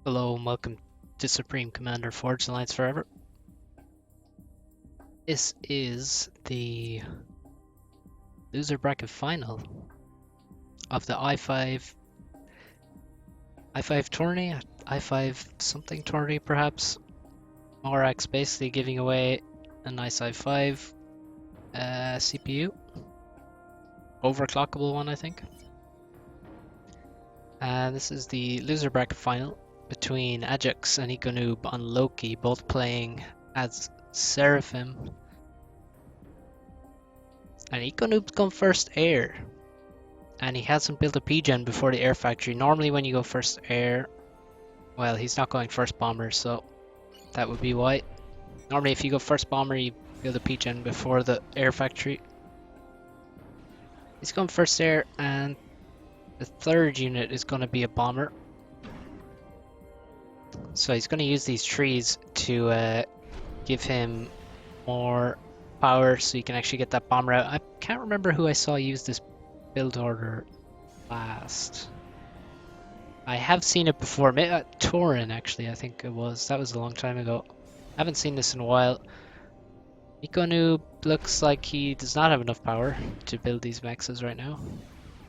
Hello and welcome to Supreme Commander Forged Alliance Forever. This is the loser bracket final of the I5 Tourney, I5 something tourney perhaps. Morax basically giving away a nice i5 CPU, overclockable one I think. And this is the loser bracket final between Adjux and EcoNoob on Loki, both playing as Seraphim. And EcoNoob's gone first air. And he hasn't built a P-gen before the air factory. Normally when you go first air, well, he's not going first bomber, so that would be why. Normally if you go first bomber, you build a P-gen before the air factory. He's going first air, and the third unit is going to be a bomber. So he's going to use these trees to give him more power so you can actually get that bomber out. I can't remember who I saw use this build order last. I have seen it before, Tourney actually I think it was. That was a long time ago. I haven't seen this in a while. EcoNoob looks like he does not have enough power to build these mexes right now.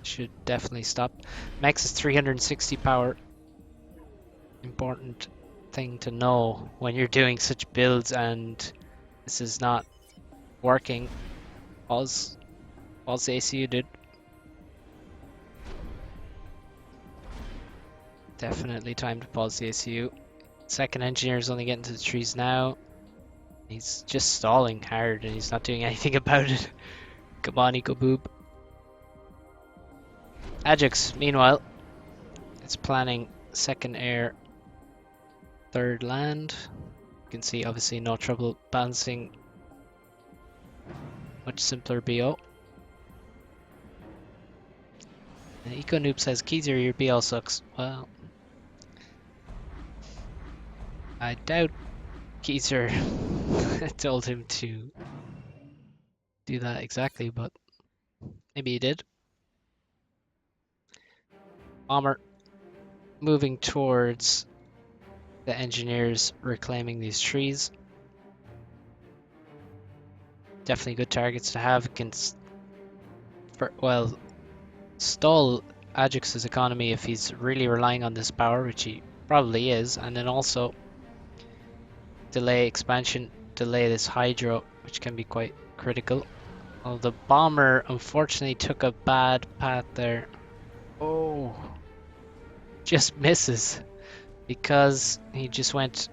Should definitely stop. Mex is 360 power. Important thing to know when you're doing such builds and this is not working. Pause the ACU, dude. Definitely time to pause the ACU. Second engineer is only getting to the trees now. He's just stalling hard and he's not doing anything about it. Come on, EcoBoob. Adjux, meanwhile, it's planning second air, third land. You can see obviously no trouble balancing. Much simpler BO. And EcoNoob says, Keezer, your BL sucks. Well, I doubt Keezer told him to do that exactly, but maybe he did. Bomber moving towards the engineers reclaiming these trees. Definitely good targets to have against, well, stall Adjux's economy if he's really relying on this power, which he probably is, and then also delay expansion, delay this hydro, which can be quite critical. Well, the bomber unfortunately took a bad path there. Oh, just misses because he just went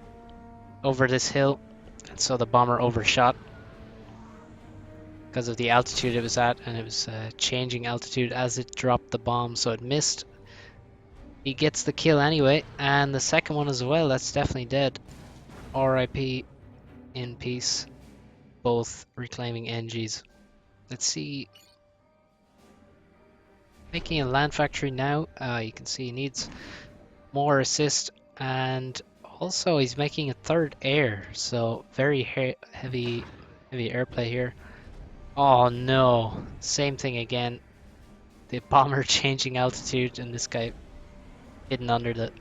over this hill, and so the bomber overshot because of the altitude it was at, and it was changing altitude as it dropped the bomb, so it missed. He gets the kill anyway, and the second one as well. That's definitely dead. RIP, in peace. Both reclaiming NGs. Let's see. Making a land factory now. You can see he needs more assist, and also he's making a third air, so very heavy airplay here. Oh no, same thing again. The bomber changing altitude and this guy hidden under the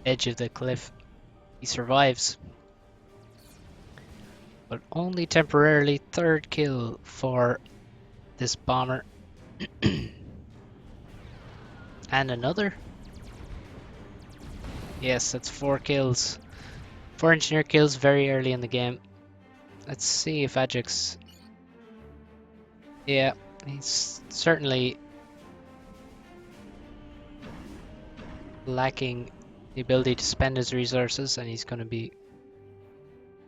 edge of the cliff. He survives, but only temporarily. Third kill for this bomber. And another. Yes, that's 4 kills. 4 engineer kills very early in the game. Let's see if Adjux... Yeah, he's certainly lacking the ability to spend his resources, and he's going to be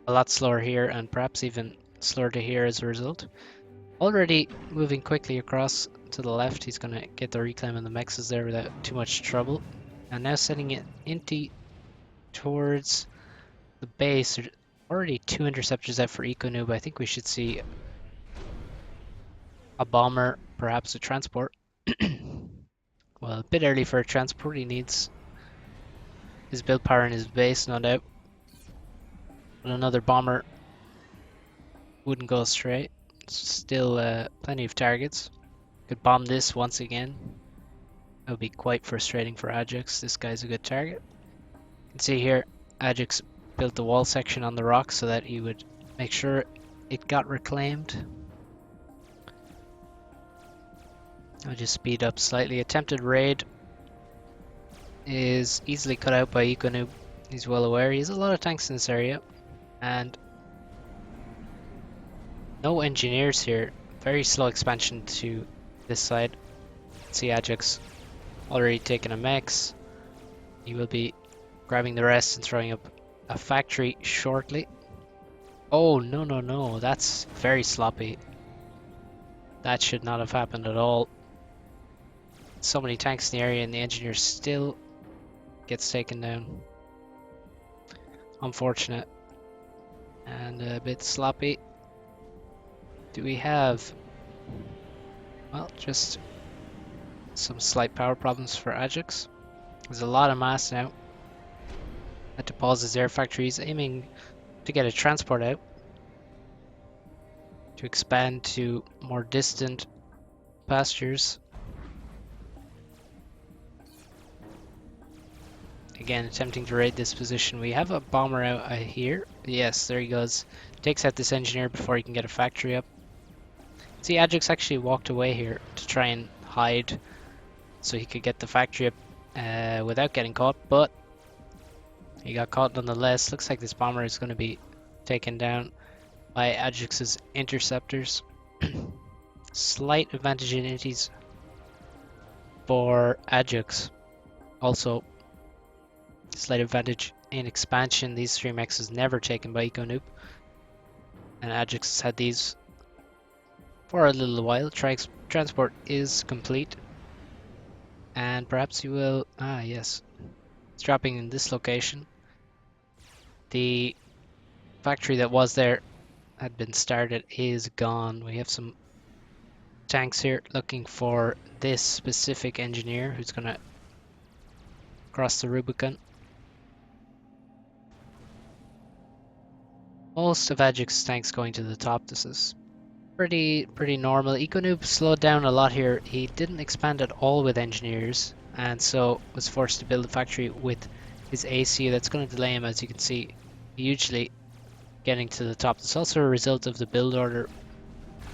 a lot slower here, and perhaps even slower to here as a result. Already moving quickly across to the left. He's going to get the reclaim and the mexes there without too much trouble. And now sending it into towards the base. Already 2 interceptors out for EcoNoob. I think we should see a bomber, perhaps a transport. Well, a bit early for a transport. He needs his build power in his base, no doubt. But another bomber wouldn't go straight. Still plenty of targets. Could bomb this once again. That would be quite frustrating for Adjux. This guy's a good target. can see here, Adjux built the wall section on the rock so that he would make sure it got reclaimed. I'll just speed up slightly. Attempted raid is easily cut out by EcoNoob. He's well aware. He has a lot of tanks in this area, and no engineers here. Very slow expansion to this side. See Adjux already taking a mechs. He will be grabbing the rest and throwing up a factory shortly. Oh, no, no, no. That's very sloppy. That should not have happened at all. So many tanks in the area and the engineer still gets taken down. Unfortunate. And a bit sloppy. Do we have... Well, just some slight power problems for Adjux. There's a lot of mass now. Had to pause his air factory. He's aiming to get a transport out to expand to more distant pastures. Again, attempting to raid this position. We have a bomber out here. Yes, there he goes. Takes out this engineer before he can get a factory up. See, Adjux actually walked away here to try and hide so he could get the factory up without getting caught, but he got caught nonetheless. Looks like this bomber is going to be taken down by Adjux's interceptors. Slight advantage in inties for Adjux. Also, slight advantage in expansion. These 3 mechs is never taken by EcoNoob, and Adjux has had these for a little while. Transport is complete, and perhaps he will... Ah, yes. It's dropping in this location. The factory that was there had been started is gone. We have some tanks here looking for this specific engineer who's going to cross the Rubicon. Most of Adjux's tanks going to the top. This is pretty normal. EcoNoob slowed down a lot here. He didn't expand at all with engineers, and so was forced to build a factory with his ACU. That's going to delay him, as you can see, hugely getting to the top. It's also a result of the build order.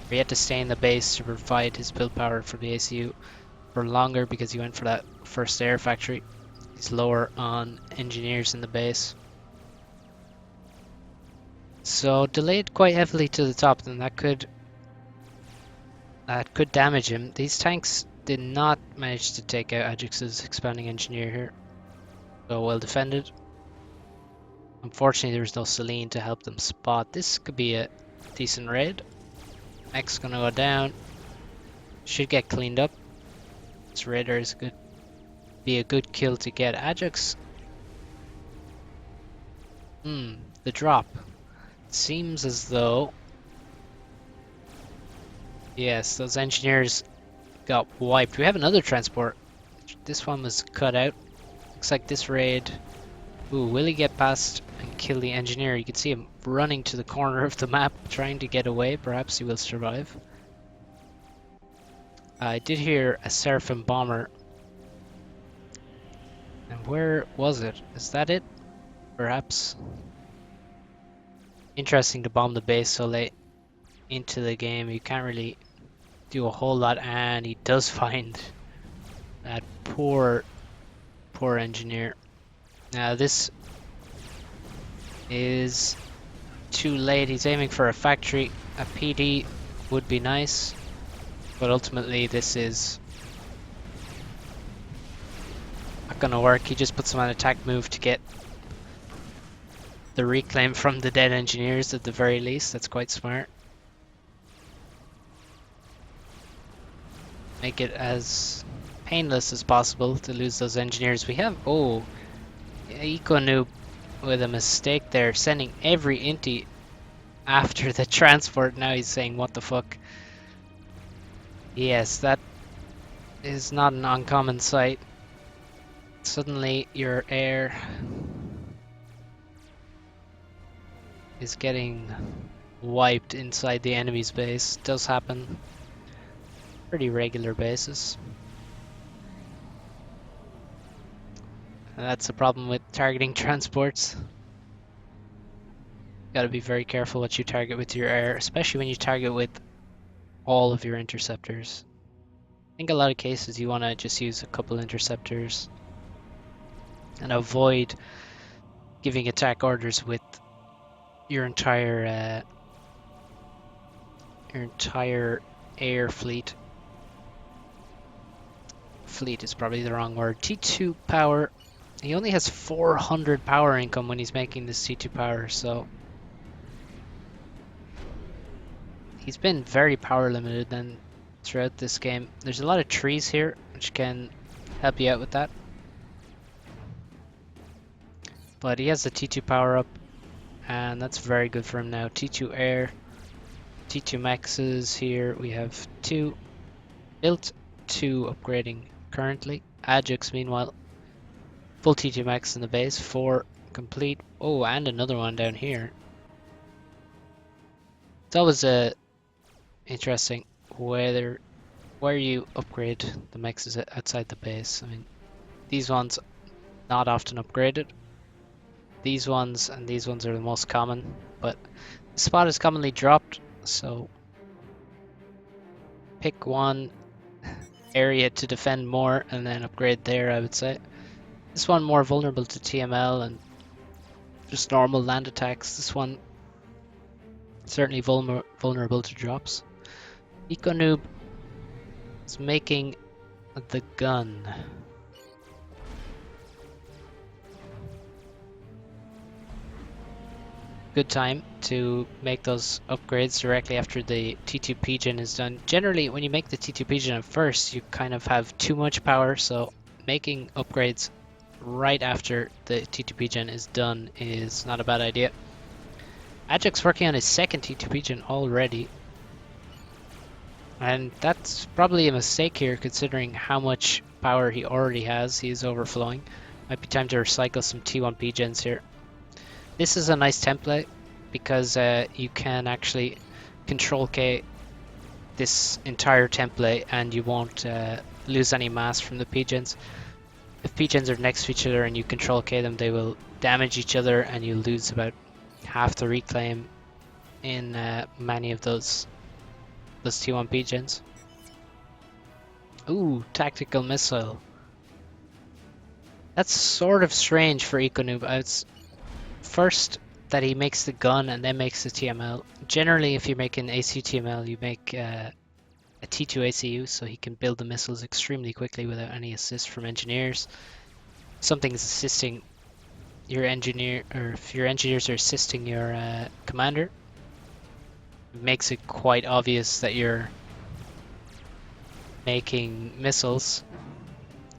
He had to stay in the base to provide his build power for the ACU for longer because he went for that first air factory. He's lower on engineers in the base, so delayed quite heavily to the top, and that could damage him. These tanks did not manage to take out Adjux's expanding engineer here, so well defended. Unfortunately, there was no Celine to help them spot. This could be a decent raid. Mech's gonna go down. Should get cleaned up. This raider is be a good kill to get. Adjux. The drop. It seems as though... Yes, those engineers got wiped. We have another transport. This one was cut out. Looks like this raid... Ooh, will he get past and kill the engineer? You can see him running to the corner of the map, trying to get away. Perhaps he will survive. I did hear a Seraphim bomber. And where was it? Is that it? Perhaps. Interesting to bomb the base so late into the game. You can't really do a whole lot, and he does find that poor engineer. Now this is too late. He's aiming for a factory. A PD would be nice, but ultimately this is not gonna work. He just puts him on attack move to get the reclaim from the dead engineers at the very least. That's quite smart. Make it as painless as possible to lose those engineers. We have... Oh, EcoNoob with a mistake there, sending every inti after the transport. Now he's saying, what the fuck? Yes, that is not an uncommon sight. Suddenly your air is getting wiped inside the enemy's base. It does happen. Pretty regular basis. And that's the problem with targeting transports. Gotta be very careful what you target with your air, especially when you target with all of your interceptors. I think a lot of cases you want to just use a couple interceptors and avoid giving attack orders with your entire air fleet. Fleet is probably the wrong word. T2 power. He only has 400 power income when he's making this T2 power, so he's been very power limited then throughout this game. There's a lot of trees here, which can help you out with that. But he has the T2 power up, and that's very good for him now. T2 air, T2 maxes here. We have 2 built, 2 upgrading currently. Adjux, meanwhile, full T2 max in the base, 4 complete. Oh, and another one down here. It's always interesting where you upgrade the maxes outside the base. I mean, these ones not often upgraded. These ones and these ones are the most common, but the spot is commonly dropped, so pick one area to defend more and then upgrade there, I would say. This one more vulnerable to TML and just normal land attacks. This one certainly vulnerable to drops. EcoNoob is making the gun. Good time to make those upgrades directly after the T2 Pigeon is done. Generally, when you make the T2 Pigeon at first, you kind of have too much power, so making upgrades right after the T2 Pigeon is done is not a bad idea. Adjux working on his second T2 Pigeon already. And that's probably a mistake here, considering how much power he already has. He is overflowing. Might be time to recycle some T1 Pigeons here. This is a nice template because you can actually control K this entire template and you won't lose any mass from the pigeons. If pigeons are next to each other and you control K them, they will damage each other and you lose about half the reclaim in many of those T1 pigeons. Ooh, tactical missile. That's sort of strange for EcoNoob. First that he makes the gun and then makes the TML. Generally, if you're making ACU TML, you make a T2 ACU so he can build the missiles extremely quickly without any assist from engineers. Something's assisting your engineer, or if your engineers are assisting your commander, it makes it quite obvious that you're making missiles.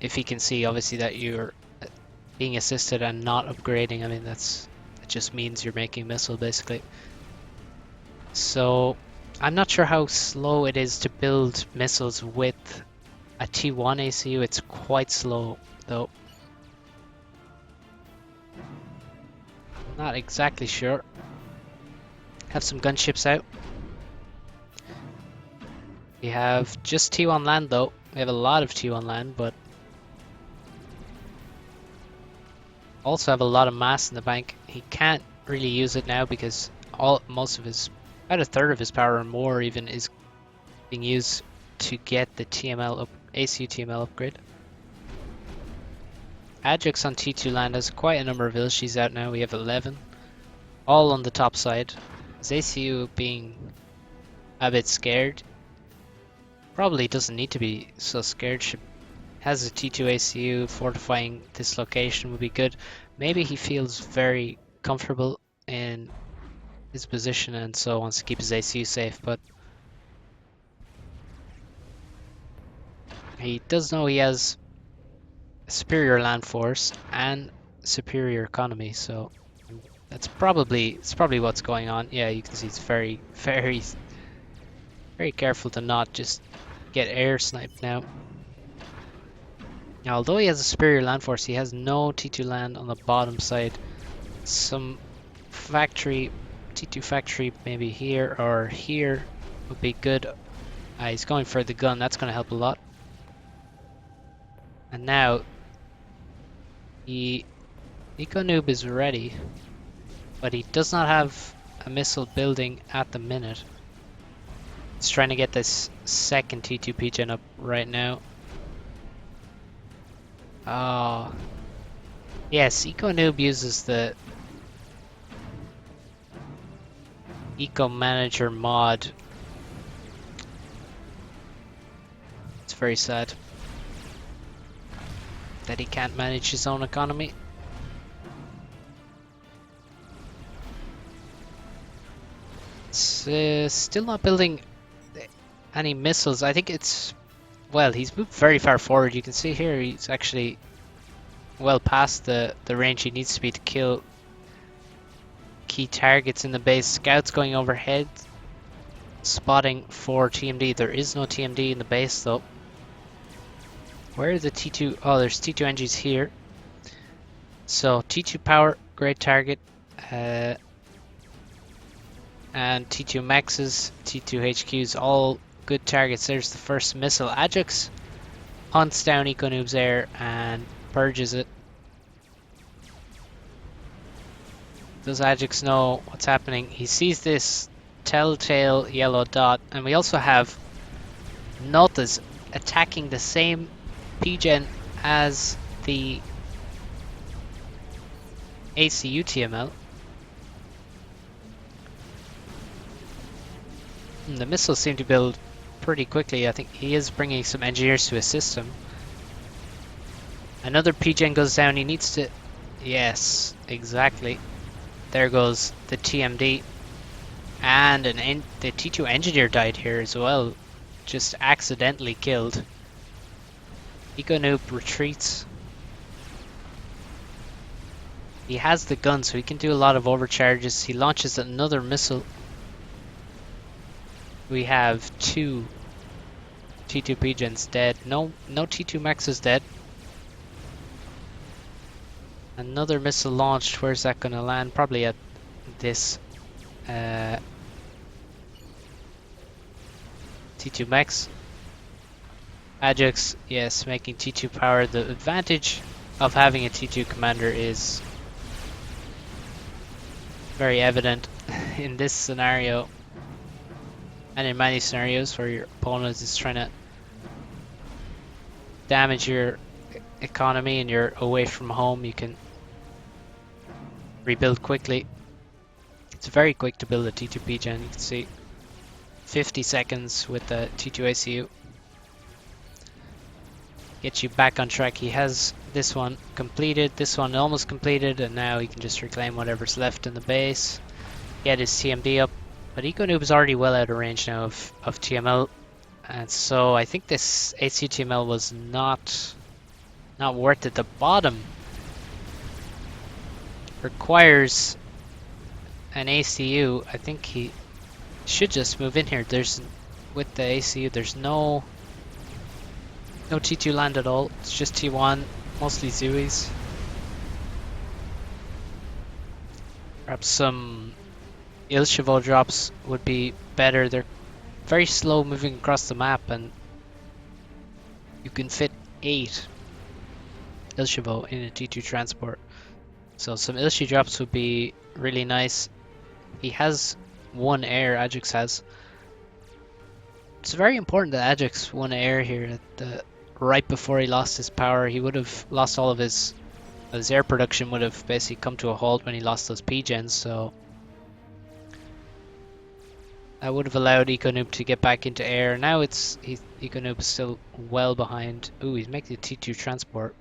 If he can see, obviously, that you're being assisted and not upgrading, I mean, it just means you're making a missile, basically. So I'm not sure how slow it is to build missiles with a T1 ACU. It's quite slow, though. Not exactly sure. Have some gunships out. We have just T1 land, though. We have a lot of T1 land, but also have a lot of mass in the bank. He can't really use it now because about a third of his power or more even is being used to get the ACU TML upgrade. Adjux on T2 land has quite a number of Ilshis out now. We have 11, all on the top side. His ACU being a bit scared. Probably doesn't need to be so scared. Has a T2 ACU, fortifying this location would be good. Maybe he feels very comfortable in his position and so wants to keep his ACU safe, but he does know he has a superior land force and superior economy, so it's probably what's going on. Yeah, you can see he's very, very, very careful to not just get air sniped now. Now, although he has a superior land force, he has no T2 land on the bottom side. Some factory, T2 factory maybe here or here would be good. He's going for the gun, that's going to help a lot. And now, The EcoNoob is ready, but he does not have a missile building at the minute. He's trying to get this second T2 PGen up right now. Oh, yes, EcoNoob uses the Eco Manager mod. It's very sad that he can't manage his own economy. It's still not building any missiles. I think it's, well, he's moved very far forward. You can see here he's actually well past the range he needs to be to kill key targets in the base. Scouts going overhead, spotting for TMD. There is no TMD in the base though. Where are the T2? Oh, there's T2 NGs here. So T2 power, great target. And T2 Maxes, T2 HQs, all good targets. There's the first missile. Adjux hunts down EcoNoob's air and purges it. Does Adjux know what's happening? He sees this telltale yellow dot, and we also have Notas attacking the same PGen as the ACU TML. The missiles seem to build pretty quickly. I think he is bringing some engineers to assist him. Another PGen goes down. He needs to... Yes, exactly. There goes the TMD. And the T2 engineer died here as well. Just accidentally killed. EcoNoob retreats. He has the gun, so he can do a lot of overcharges. He launches another missile. We have two T2 PGens dead. No T2 Max is dead. Another missile launched. Where's that gonna land? Probably at this T2 Max. Adjux, yes, making T2 power. The advantage of having a T2 commander is very evident in this scenario. And in many scenarios where your opponent is trying to damage your economy and you're away from home, you can rebuild quickly. It's very quick to build a T2 PGen. You can see 50 seconds with the T2 ACU. Get you back on track. He has this one completed, this one almost completed, and now he can just reclaim whatever's left in the base. Get his TMD up. But EcoNoob is already well out of range now of TML, and so I think this AC TML was not worth it. The bottom requires an ACU. I think he should just move in here. There's with the ACU, there's no T2 land at all. It's just T1, mostly Zuis. Perhaps some Ilchevo drops would be better. They're very slow moving across the map, and you can fit 8 Ilchevo in a T2 transport. So some Ilchi drops would be really nice. He has 1 air, Adjux has. It's very important that Adjux 1 air here. Right before he lost his power, he would have lost all of his air production, would have basically come to a halt when he lost those PGens, so that would have allowed EcoNoob to get back into air. Now EcoNoob is still well behind. Ooh, he's making a T2 transport.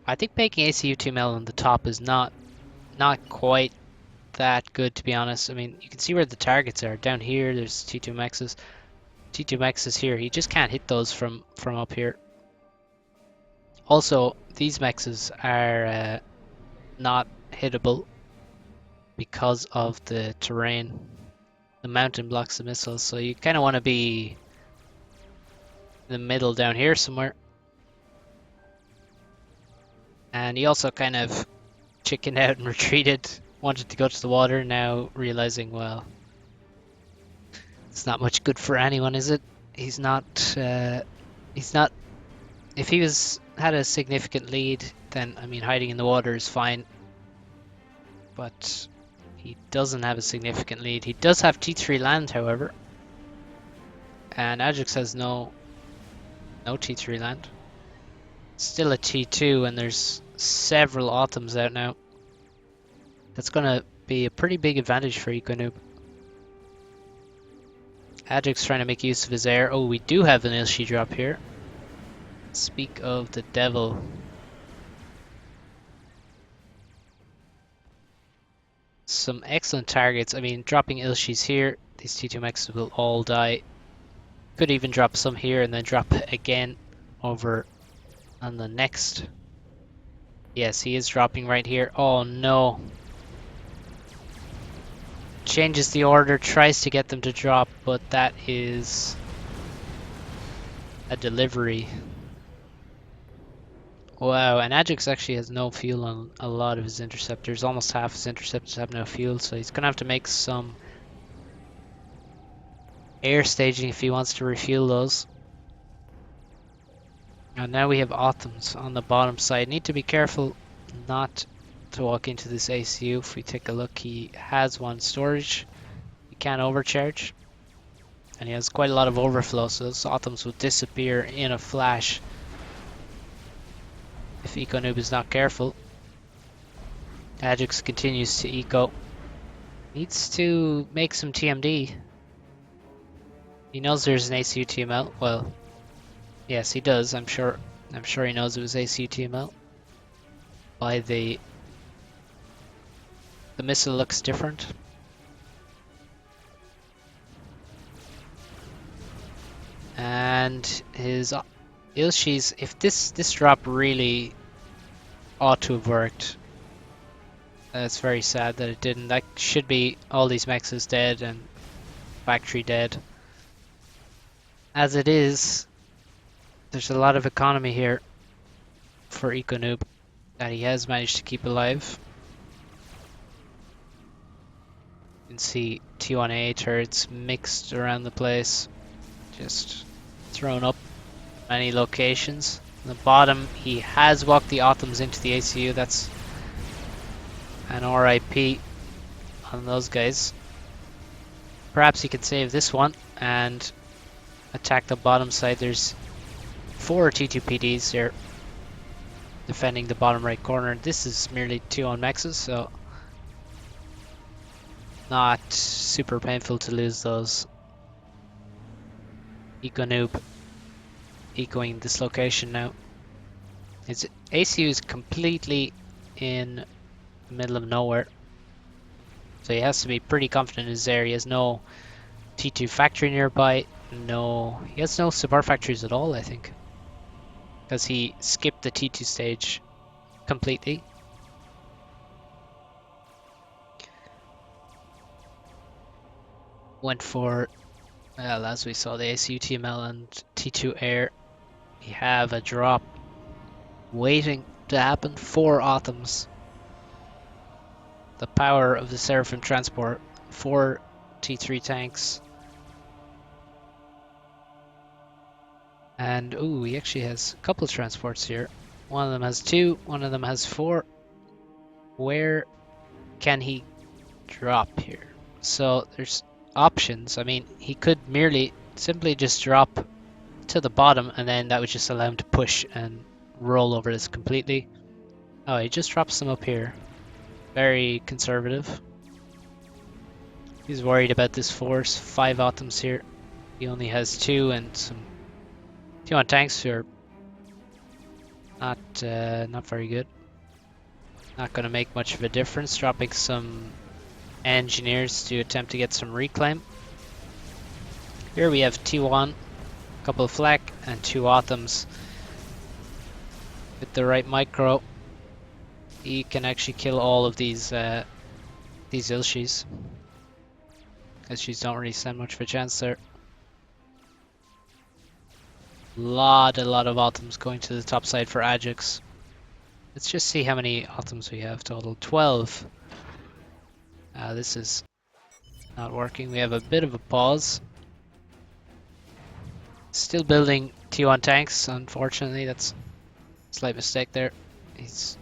I think making ACU TML on the top is not quite that good, to be honest. I mean, you can see where the targets are. Down here, there's T2 Maxes. T2 Maxes here. He just can't hit those from up here. Also, these Maxes are not hittable because of the terrain. The mountain blocks the missiles, so you kind of want to be in the middle down here somewhere. And he also kind of chickened out and retreated, wanted to go to the water, now realizing, well, it's not much good for anyone, is it? He's not, if he was had a significant lead, then I mean hiding in the water is fine. But he doesn't have a significant lead. He does have T3 land, however. And Adjux has no T3 land. Still a T2, and there's several Autumns out now. That's gonna be a pretty big advantage for EcoNoob. Adjux trying to make use of his air. Oh, we do have an Ilshi drop here. Speak of the devil. Some excellent targets. I mean, dropping Ilshis here, these T2 mechs will all die. Could even drop some here and then drop again over on the next. Yes, he is dropping right here. Oh no. Changes the order, tries to get them to drop, but that is a delivery. Wow, and Adjux actually has no fuel on a lot of his interceptors. Almost half his interceptors have no fuel, so he's gonna have to make some air staging if he wants to refuel those. And now we have Autumns on the bottom side. Need to be careful not to walk into this ACU. If we take a look, he has one storage. He can't overcharge. And he has quite a lot of overflow, so those Autumns will disappear in a flash if EcoNoob is not careful. Adjux continues to eco. Needs to make some TMD. He knows there's an ACU TML. Well, yes, he does. I'm sure he knows it was ACU TML. By the missile looks different. And his Ilshis, if this drop really ought to have worked. It's very sad that it didn't. That should be all these mechs is dead and factory dead. As it is, there's a lot of economy here for EcoNoob that he has managed to keep alive. You can see T1A turrets mixed around the place, just thrown up many locations. On the bottom, he has walked the Autumns into the ACU. That's an RIP on those guys. Perhaps he could save this one and attack the bottom side. There's 4 T2PDs here defending the bottom right corner. This is merely 2 on mexes, so not super painful to lose those. EcoNoob ecoing this location now. His ACU is completely in the middle of nowhere, so he has to be pretty confident in his area. He has no T2 factory nearby. He has no support factories at all, I think, because he skipped the T2 stage completely. Went for, well, as we saw, the ACU TML and T2 air. We have a drop waiting to happen. 4 Autumns. The power of the Seraphim transport. 4 T3 tanks. And ooh, he actually has a couple of transports here. One of them has 2, one of them has 4. Where can he drop here? So there's options. I mean, he could simply just drop to the bottom, and then that would just allow him to push and roll over this completely. Oh, he just drops them up here. Very conservative. He's worried about this force. 5 Autumns here. He only has 2 and some T1 tanks who are not very good. Not going to make much of a difference. Dropping some engineers to attempt to get some reclaim. Here we have T1, a couple of flak, and 2 Autumns. With the right micro, he can actually kill all of these Ilshis. Ilshis don't really stand much of a chance there. A lot of Autumns going to the top side for Adjux. Let's just see how many Autumns we have total. 12. This is not working. We have a bit of a pause. Still building T1 tanks, unfortunately. That's Slight mistake there. He's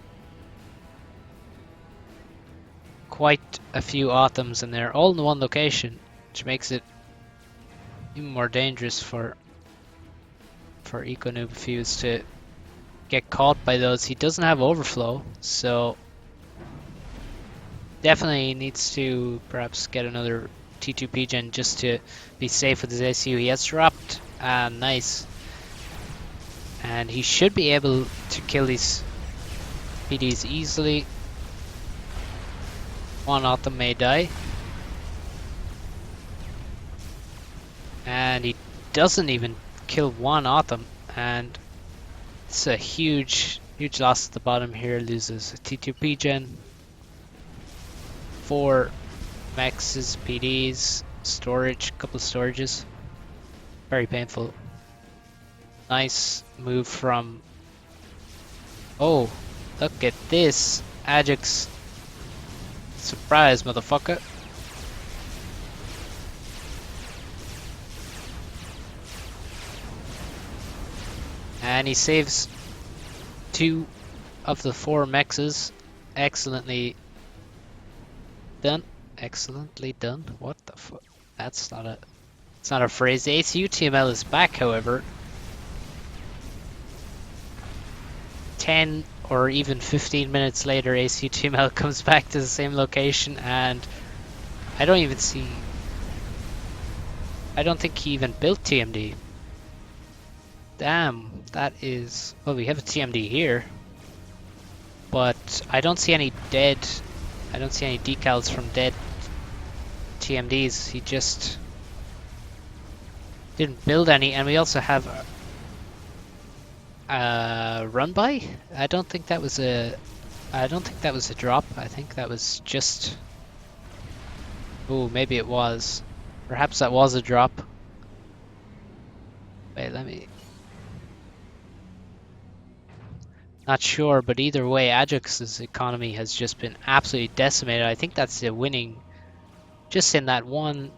quite a few atoms in there, all in one location, which makes it even more dangerous for EcoNoob if he was to get caught by those. He doesn't have overflow, so definitely needs to perhaps get another T2P gen just to be safe with his ACU. He has dropped, nice. And he should be able to kill these PDs easily. One Atom may die. And he doesn't even kill one Atom, and it's a huge loss at the bottom here. Loses a T2P gen, 4 mexes, PDs, storage, couple of storages. Very painful. Nice move from... Oh, look at this. Adjux. Surprise, motherfucker. And he saves 2 of the 4 mexes. Excellently done. Excellently done. What the fuck? That's not a... It's not a phrase. The ACU TML is back, however. 10 or even 15 minutes later, ACU TML comes back to the same location, and I don't even see... I don't think he even built TMD. Damn, that is... Well, we have a TMD here, but I don't see any dead... I don't see any decals from dead TMDs. He just didn't build any, and we also have run by. I don't think that was a drop. I think that was just... Oh, maybe it was. Perhaps that was a drop. Wait, let me... Not sure, but either way, Adjux's economy has just been absolutely decimated. I think that's the winning... Just in that 1-2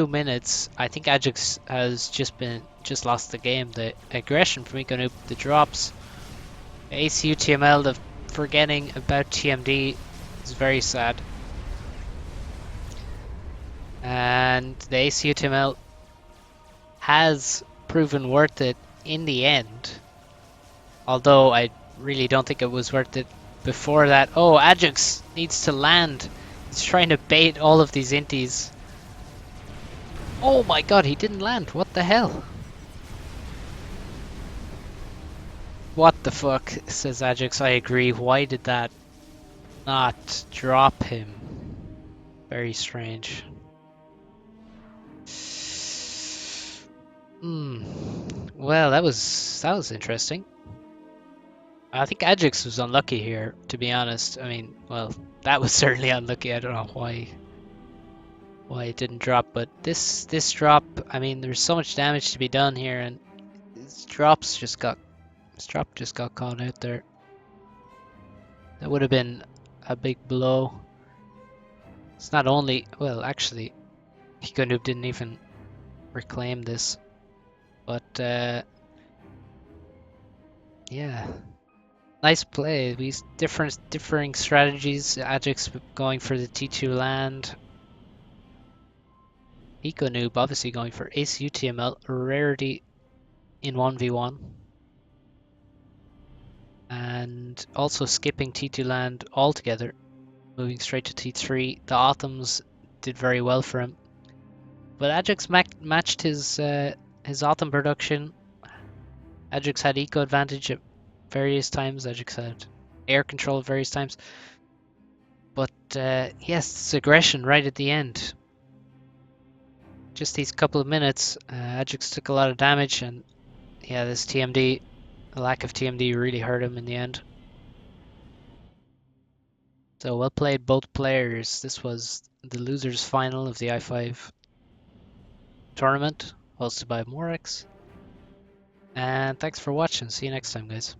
minutes, I think Adjux has just lost the game. The aggression from EcoNoob, the drops, ACU TML, the forgetting about TMD is very sad. And the ACU TML has proven worth it in the end. Although I really don't think it was worth it before that. Oh, Adjux needs to land. He's trying to bait all of these inties. Oh my god, he didn't land. What the hell? What the fuck, says Adjux. I agree. Why did that not drop him? Very strange. Well, that was interesting. I think Adjux was unlucky here, to be honest. I mean, well, that was certainly unlucky. I don't know why it didn't drop, but this drop, I mean, there's so much damage to be done here, and this drop just got caught out there. That would have been a big blow. It's not only, well, actually, EcoNoob didn't even reclaim this, but yeah. Nice play. These differing strategies. Adjux going for the T2 land. EcoNoob obviously going for ACU TML rarity in 1v1. And also skipping T2 land altogether. Moving straight to T3. The Atoms did very well for him. But Adjux matched his Atom production. Adjux had eco advantage at various times. Adjux had air control at various times. But yes, it's aggression right at the end. Just these couple of minutes, Adjux took a lot of damage, and yeah, this TMD, the lack of TMD really hurt him in the end. So well played both players. This was the losers final of the i5 tournament, hosted by Morex. And thanks for watching. See you next time, guys.